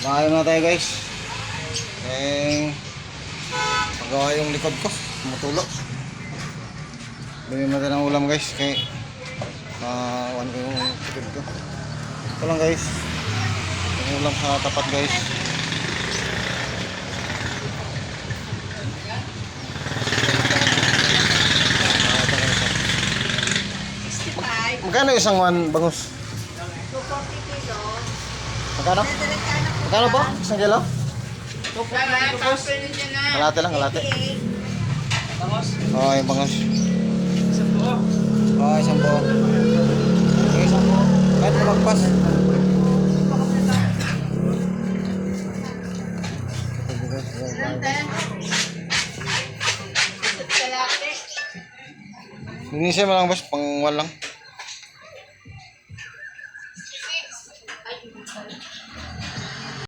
Kain na tayo guys. Magawa yung likod ko. Matulog. Bili natin ng ulam guys. Kaya wan ko yung likod ko. Ito lang guys. Yung ulam sa tapat guys. Magkano isang one bangus? 240 kilo. Magkano? Magkano po? Isang kilo? Kalate lang, kalate. Bangos? Oo, yung bangus. Isang buo. Oo, isang buo. Okay, isang buo. Kahit lumagpas. Linisin mo lang boss, pang 1 lang.